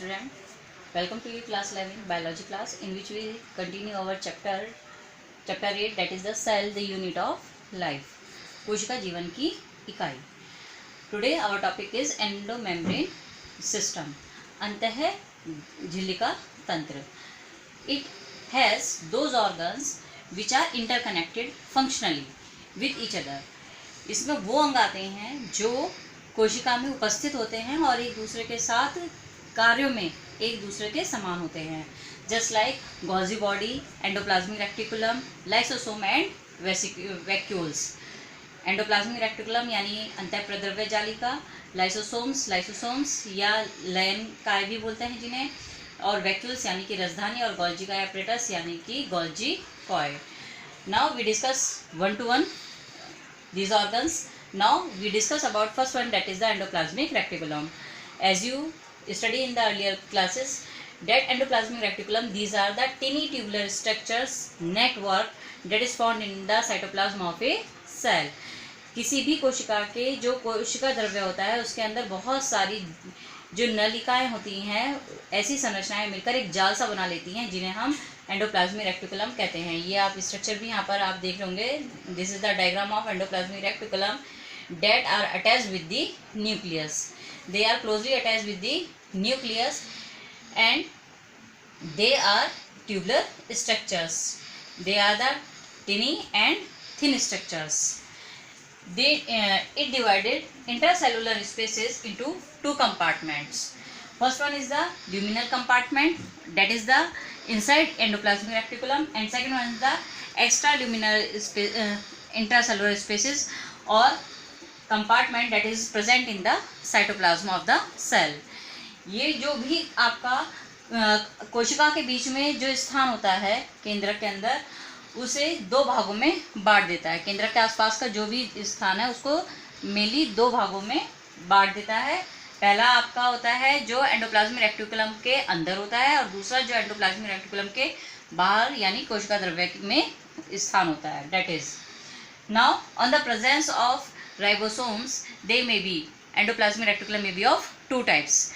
student, welcome to your class 11 biology class, in which we continue our chapter 8, that is the cell, the unit of life. कोशिका जीवन की इकाई. Today our topic is endomembrane system, अंतः झिल्लिका तंत्र. It has those organs which are interconnected functionally with each other. इसमें वो अंग आते हैं जो कोशिका में उपस्थित होते हैं और एक दूसरे के साथ कार्यों में एक दूसरे के समान होते हैं. Just like Golgi body, endoplasmic reticulum, lysosome and vacuoles. Endoplasmic reticulum यानी अंतःप्रद्रव्य जालिका, लाइसोसोम्स या लयन काय भी बोलते हैं जिन्हें, और वैक्यूल्स यानी कि रसधानी, और गोल्जी काय एपरेटस यानी कि गोल्जी कॉय. Now we discuss one to one these organs. Now we discuss about first one, that is the endoplasmic reticulum. As you study in the earlier classes, that endoplasmic reticulum, these are the tiny tubular structures network that is found in the cytoplasm of a cell. किसी भी कोशिका के जो कोशिका द्रव्य होता है उसके अंदर बहुत सारी जो नलिकाएं होती हैं, ऐसी संरचनाएं मिलकर एक जाल सा बना लेती हैं जिन्हें हम एंडोप्लाज्मिक रेक्टिकुलम कहते हैं. ये आप स्ट्रक्चर भी यहाँ पर आप देख रहे होंगे. This is the diagram of endoplasmic reticulum that are attached with the nucleus. They are closely attached with the nucleus and they are tubular structures. They are the tiny and thin structures. It divided intracellular spaces into two compartments. First one is the luminal compartment, that is the inside endoplasmic reticulum, and second one is the extraluminal intracellular spaces or compartment that is present in the cytoplasm of the cell. ये जो भी आपका कोशिका के बीच में जो स्थान होता है केंद्रक के अंदर, उसे दो भागों में बांट देता है. केंद्रक के आसपास का जो भी स्थान है उसको मेनली दो भागों में बांट देता है. पहला आपका होता है जो एंडोप्लाज्मिक रेक्टिकुलम के अंदर होता है, और दूसरा जो एंडोप्लाज्मिक रेक्टिकुलम के बाहर यानी कोशिका द्रव्य में स्थान होता है. That is now on the presence of ribosomes they may be, endoplasmic reticulum may be of two types.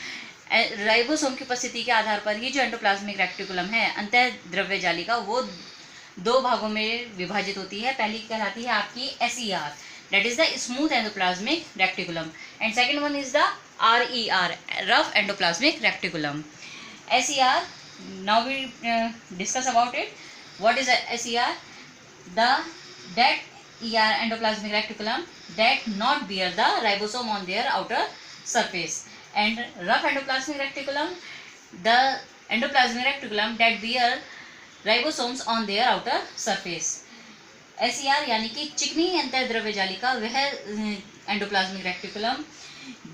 Ribosome की उपस्थिति के आधार पर ही जो एंडोप्लाज्मिक रेक्टिकुलम है अंतः द्रव्य जालिका, वो दो भागों में विभाजित होती है. पहली कहलाती है आपकी SER, that is the smooth endoplasmic reticulum, and second one is the RER, rough endoplasmic reticulum. SER, now we discuss about it. What is a SER? That ER endoplasmic reticulum that not bear the ribosome on their outer surface, and rough endoplasmic reticulum, the endoplasmic reticulum that bear ribosomes on their outer surface. SER यानी कि चिकनी अंतःद्रव्य जालिका, वह endoplasmic reticulum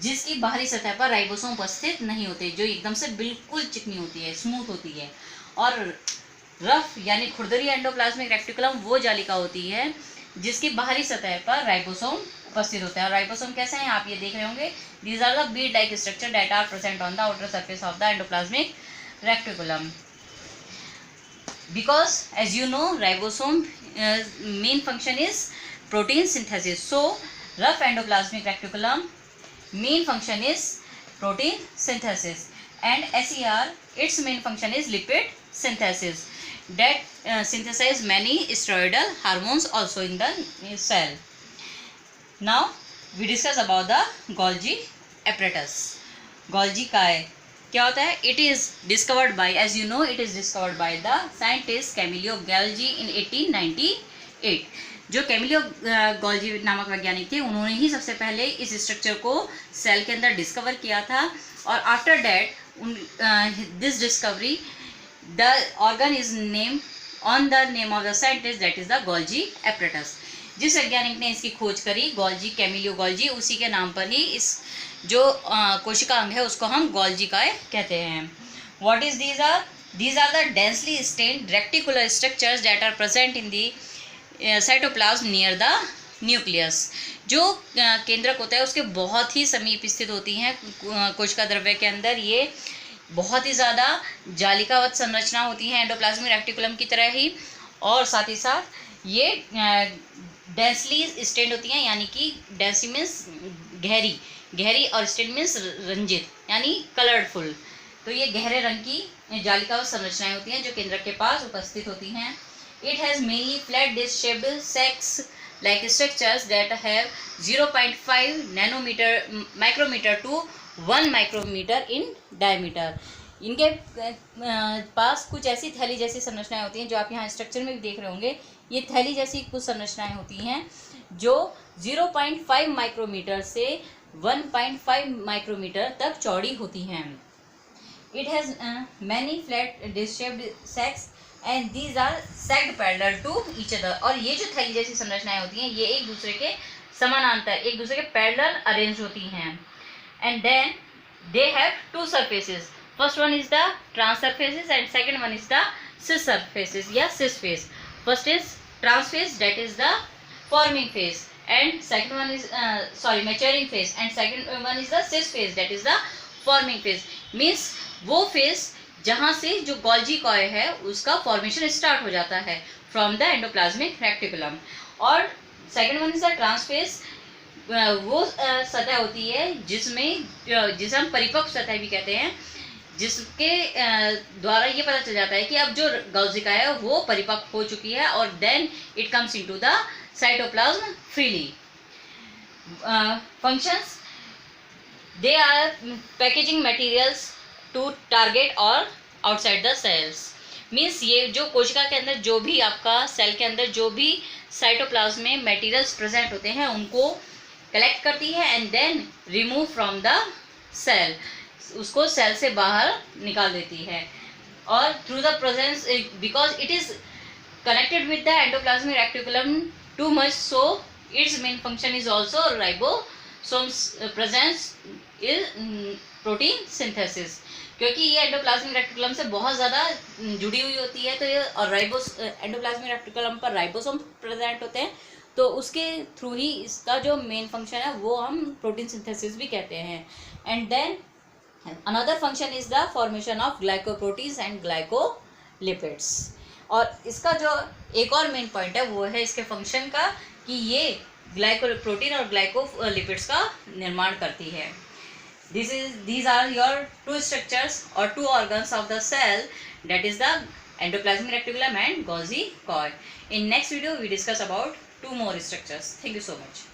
जिसकी बाहरी सतह पर ribosome उपस्थित नहीं होते, जो एकदम से बिल्कुल चिकनी होती है, स्मूथ होती है. और रफ यानी खुरदरी एंडोप्लाज्मिक रेक्टिकुलम वो जालिका होती है जिसकी बाहरी सतह पर राइबोसोम उपस्थित होता है. और राइबोसोम कैसे हैं आप ये देख रहे होंगे. These are the bead like structure that are present on the outer surface of the endoplasmic reticulum. Because as you know, ribosome main function is protein synthesis. So rough endoplasmic reticulum main function is protein synthesis, and SER its main function is lipid synthesis that synthesize many steroidal hormones also in the cell. Now we discuss about the Golgi apparatus. Golgi काय क्या होता है. It is discovered by, as you know, it is discovered by the scientist Camillo Golgi in 1898. जो Camillo Golgi नामक वैज्ञानिक थे, उन्होंने ही सबसे पहले इस स्ट्रक्चर को सेल के अंदर डिस्कवर किया था. और after that this discovery the organ is name on the name of the scientist, that is the Golgi apparatus. जिस वैज्ञानिक ने इसकी खोज करी, गोल्जी, कैमिलियो गॉल्जी, उसी के नाम पर ही इस जो कोशिका अंग है उसको हम गोल्जी काय कहते हैं. What is these are the densely stained reticular structures that are present in the cytoplasm near the nucleus. जो केंद्रक होता है उसके बहुत ही समीप स्थित होती हैं कोशिका द्रव्य के अंदर. ये बहुत ही ज़्यादा जालिकावत संरचना होती हैं एंडोप्लाज्मिक रेक्टिकुलम की तरह ही, और साथ ही साथ ये डेंसली स्टेन्ड होती हैं, यानी कि डेंसली मीन्स गहरी, और स्टेन्ड मीन्स रंजित यानी कलरफुल. तो ये गहरे रंग की जालिका संरचनाएं होती हैं जो केंद्रक के पास उपस्थित होती हैं. It has mainly flat dish-shaped sacs-like structures that have 0.5 micrometer to 1 micrometer in diameter. इनके पास कुछ ऐसी थैली जैसी संरचनाएं होती हैं जो आप यहाँ स्ट्रक्चर में भी देख रहे होंगे. ये थैली जैसी कुछ संरचनाएं होती हैं जो 0.5 माइक्रोमीटर से 1.5 माइक्रोमीटर तक चौड़ी होती हैं. It has many flat dish-shaped sacs and these are sagged parallel to each other. और ये जो थैली जैसी संरचनाएं होती हैं ये एक दूसरे के समानांतर, एक दूसरे के पैरेलल अरेंज होती हैं. And then they have two surfaces. First one is the trans surfaces and second one is the cis surfaces या cis phase. First is trans phase, that is the forming phase, and second one is maturing phase, and second one is the cis phase, that is the forming phase. Means वो phase जहाँ से जो Golgi coy है उसका formation start हो जाता है from the endoplasmic reticulum. और second one is the trans phase. वो सतह होती है जिसे हम परिपक्व सतह भी कहते हैं, जिसके द्वारा ये पता चल जाता है कि अब जो गौजिका है वो परिपक्व हो चुकी है और then it comes into the cytoplasm freely. Functions, they are packaging materials to target और आउटसाइड द सेल्स. मीन्स ये जो कोशिका के अंदर जो भी आपका सेल के अंदर जो भी साइटोप्लाज्म में मटेरियल्स प्रेजेंट होते हैं उनको कलेक्ट करती है and then remove from the cell, उसको सेल से बाहर निकाल देती है. और through the presence, because it is connected with the endoplasmic reticulum too much, so its main function is also ribosomes presence is protein synthesis. क्योंकि ये endoplasmic reticulum से बहुत ज़्यादा जुड़ी हुई होती है तो ये और एंडोप्लाज्मिक रेक्टिकुलम पर राइबोसोम प्रेजेंट होते हैं, तो उसके थ्रू ही इसका जो मेन फंक्शन है वो हम प्रोटीन सिंथेसिस भी कहते हैं. And then another function is the formation of glycoproteins and glycolipids. और इसका जो एक और मेन पॉइंट है वो है इसके फंक्शन का कि ये ग्लाइकोप्रोटीन और ग्लाइकोलिपिड्स का निर्माण करती है. These are your two structures or two organs of the cell, that is the endoplasmic reticulum and Golgi coil. In next video we discuss about two more structures. Thank you so much.